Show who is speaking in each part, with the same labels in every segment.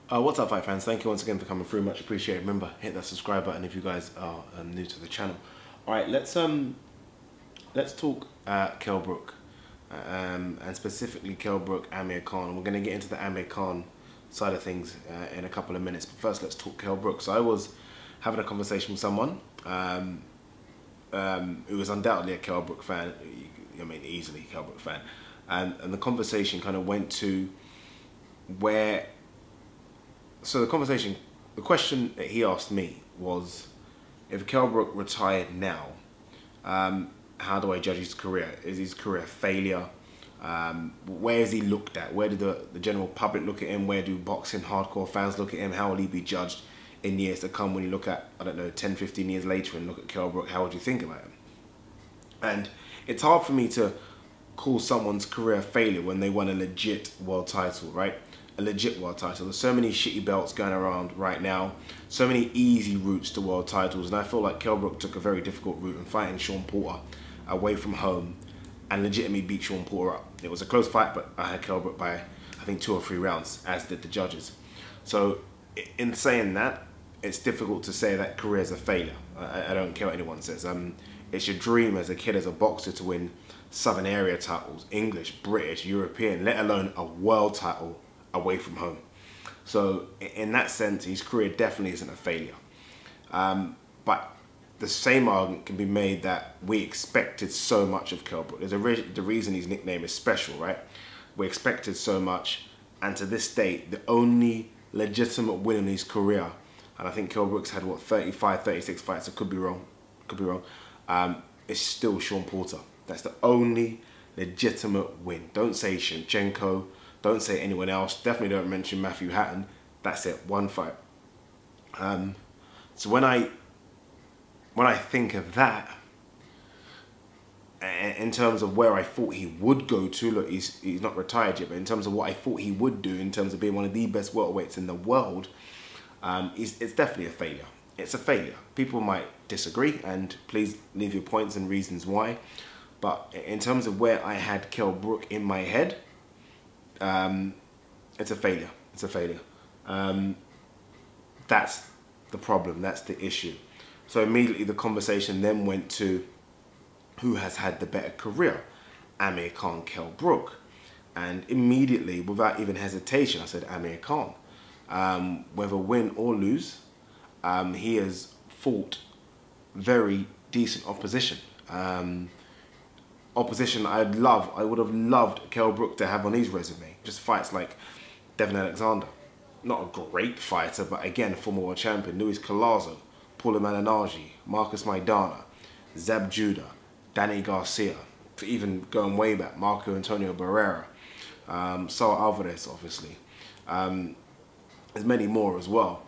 Speaker 1: What's up, fight fans? Thank you once again for coming through. Much appreciated. Remember, hit that subscribe button if you guys are new to the channel. All right, let's talk Kell Brook, and specifically Kell Brook, Amir Khan. We're going to get into the Amir Khan side of things in a couple of minutes. But first, let's talk Kell Brook. So I was having a conversation with someone who was undoubtedly a Kell Brook fan. I mean, easily a Kell Brook fan, and the conversation kind of went to where. So the question that he asked me was, if Kell Brook retired now, how do I judge his career? Is his career a failure? Where is he looked at? Where do the general public look at him? Where do boxing hardcore fans look at him? How will he be judged in years to come when you look at, I don't know, 10, 15 years later and look at Kell Brook? How would you think about him? And it's hard for me to call someone's career a failure when they won a legit world title, right? A legit world title. There's so many shitty belts going around right now, so many easy routes to world titles, and I feel like Kell Brook took a very difficult route in fighting Sean Porter away from home and legitimately beat Sean Porter up. It was a close fight, but I had Kell Brook by, I think, 2 or 3 rounds, as did the judges. So in saying that, it's difficult to say that career is a failure. I don't care what anyone says. It's your dream as a kid, as a boxer, to win Southern area titles, English, British, European, let alone a world title away from home. So in that sense, his career definitely isn't a failure. But the same argument can be made that we expected so much of Kell Brook. There's the reason his nickname is special, right? We expected so much, and to this date, the only legitimate win in his career, and I think Kell Brook's had, what, 35, 36 fights, I could be wrong, it's still Sean Porter. That's the only legitimate win. Don't say Shevchenko, don't say anyone else. Definitely don't mention Matthew Hatton. That's it, 1 fight. So when I think of that, in terms of where I thought he would go to, look, he's not retired yet, but in terms of what I thought he would do, in terms of being one of the best welterweights in the world, it's definitely a failure. It's a failure. People might disagree, and please leave your points and reasons why. But in terms of where I had Kell Brook in my head, it's a failure. It's a failure. That's the problem. That's the issue. So immediately the conversation then went to who has had the better career, Amir Khan, Kell Brook. And immediately, without even hesitation, I said Amir Khan. Whether win or lose, he has fought very decent opposition. Opposition I would have loved Kell Brook to have on his resume. Just fights like Devin Alexander. Not a great fighter, but again, former world champion. Luis Collazo, Paulo Malignaggi, Marcus Maidana, Zab Judah, Danny Garcia, even going way back, Marco Antonio Barrera, Saul Alvarez, obviously. There's many more as well.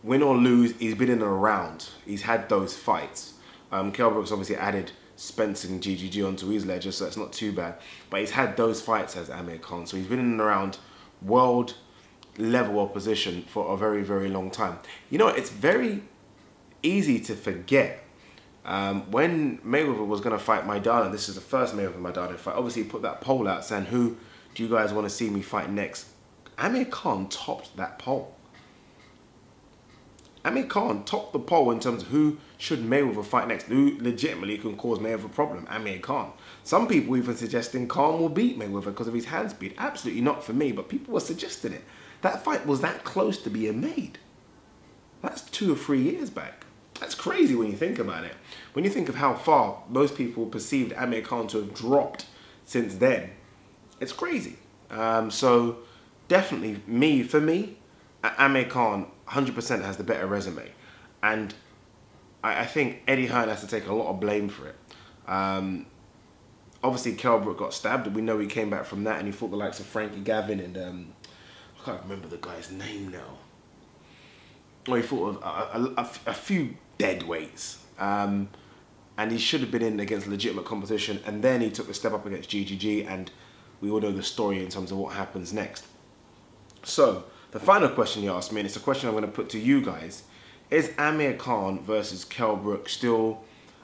Speaker 1: Win or lose, he's been in and around. He's had those fights. Kell Brook's obviously added Spence and GGG onto his ledger, so that's not too bad. But he's had those fights as Amir Khan, so he's been in and around world level opposition for a very, very long time. You know, it's very easy to forget. When Mayweather was going to fight Maidana, this is the first Mayweather-Maidana fight, obviously he put that poll out saying, who do you guys want to see me fight next? Amir Khan topped that poll. Amir Khan topped the poll in terms of who should Mayweather fight next, who legitimately can cause Mayweather a problem. Amir Khan. Some people even suggesting Khan will beat Mayweather because of his hand speed. Absolutely not for me, but people were suggesting it. That fight was that close to being made. That's 2 or 3 years back. That's crazy when you think about it. When you think of how far most people perceived Amir Khan to have dropped since then, it's crazy. So definitely, for me, Amir Khan 100% has the better resume, and I think Eddie Hearn has to take a lot of blame for it. Obviously, Kell Brook got stabbed, and we know he came back from that, and he fought the likes of Frankie Gavin and I can't remember the guy's name now. Well, he fought a few dead weights, and he should have been in against legitimate competition, and then he took a step up against GGG, and we all know the story in terms of what happens next. So the final question you asked me, and it's a question I'm going to put to you guys, is Amir Khan versus Kell Brook still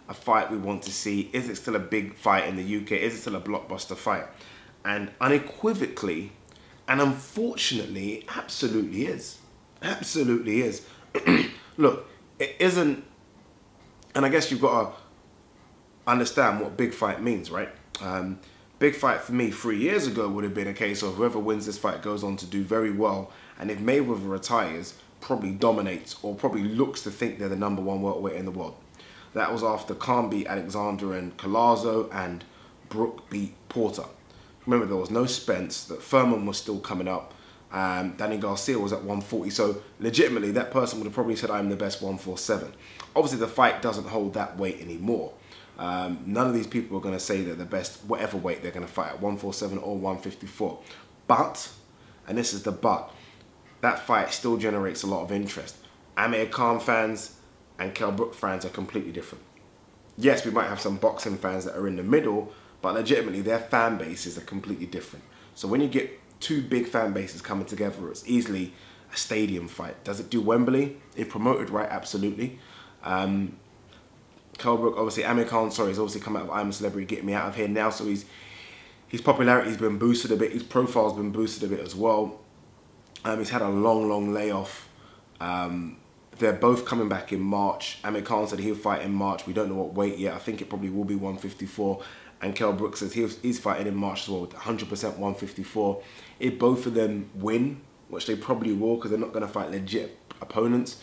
Speaker 1: a fight we want to see? Is it still a big fight in the UK? Is it still a blockbuster fight? And unequivocally, And unfortunately, it absolutely is. Absolutely is. Look, it isn't, and I guess you've got to understand what big fight means, right? Big fight for me 3 years ago would have been a case of whoever wins this fight goes on to do very well, and if Mayweather retires, probably dominates or probably looks to think they're the #1 welterweight in the world. That was after Khan beat Alexander and Collazo and Brook beat Porter. Remember, there was no Spence, that Furman was still coming up, Danny Garcia was at 140, so legitimately that person would have probably said I'm the best 147. Obviously the fight doesn't hold that weight anymore. None of these people are going to say they're the best whatever weight they're going to fight at, 147 or 154. But, and this is the but, that fight still generates a lot of interest. Amir Khan fans and Kell Brook fans are completely different. Yes, we might have some boxing fans that are in the middle, but legitimately their fan bases are completely different. So when you get two big fan bases coming together, it's easily a stadium fight. Does it do Wembley? If promoted right, absolutely. Kell Brook, obviously, Amir Khan, sorry, he's obviously come out of I'm a Celebrity, Get Me Out of Here now, so his popularity's been boosted a bit, his profile's been boosted a bit as well. He's had a long layoff. They're both coming back in March. Amir Khan said he'll fight in March. We don't know what weight yet. I think it probably will be 154. And Kell Brook says he's fighting in March as well with 100% 154. If both of them win, which they probably will because they're not going to fight legit opponents,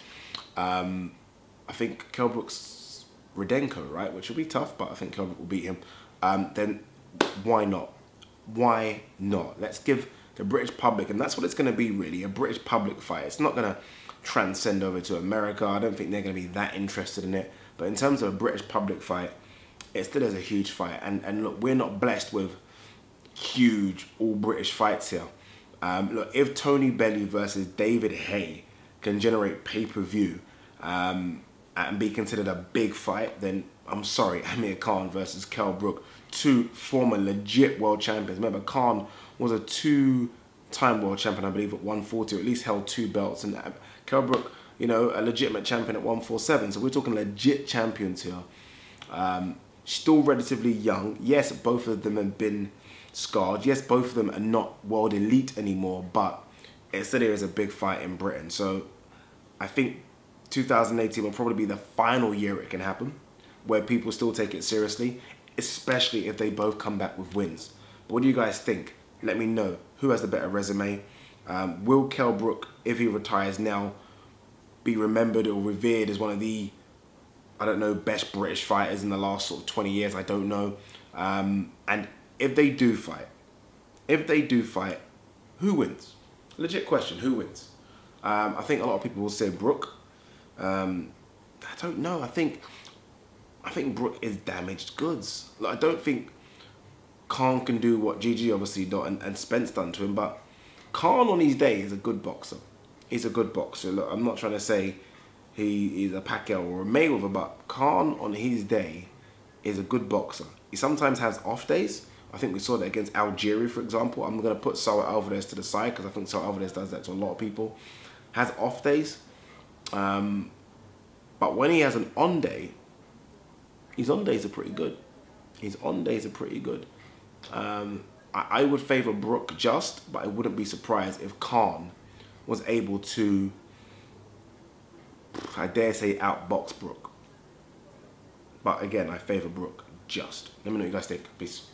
Speaker 1: I think Kell Brook's Rudenko, right? Which will be tough, but I think Kell Brook will beat him. Then why not? Why not? Let's give the British public, and that's what it's going to be really, a British public fight. It's not going to transcend over to America. I don't think they're going to be that interested in it. But in terms of a British public fight, it still is a huge fight. And look, we're not blessed with huge all-British fights here. Look, if Tony Bellew versus David Haye can generate pay-per-view and be considered a big fight, then I'm sorry, Amir Khan versus Kell Brook, two former legit world champions. Remember, Khan was a two-time world champion, I believe, at 140, or at least held 2 belts. And Kell Brook, you know, a legitimate champion at 147. So we're talking legit champions here. Still relatively young. Yes, both of them have been scarred. Yes, both of them are not world elite anymore, but it still is a big fight in Britain. So I think 2018 will probably be the final year it can happen, where people still take it seriously, especially if they both come back with wins. But what do you guys think? Let me know. Who has the better resume? Will Kell Brook, if he retires now, be remembered or revered as one of the, I don't know, best British fighters in the last sort of 20 years? I don't know. And if they do fight, who wins? Legit question, who wins? I think a lot of people will say Brook. I don't know. I think Brook is damaged goods. Like, I don't think Khan can do what GG obviously done and Spence done to him, but Khan on his day is a good boxer. He's a good boxer. Look, I'm not trying to say he's a Pacquiao or a Mayweather, but Khan on his day is a good boxer. He sometimes has off days. I think we saw that against Algeria, for example. I'm going to put Saul Alvarez to the side because I think Saul Alvarez does that to a lot of people. Has off days. But when he has an on day, his on days are pretty good. His on days are pretty good. I would favour Brook just, but I wouldn't be surprised if Khan was able to, I dare say, outbox Brook. But again, I favour Brook just. Let me know what you guys think. Peace.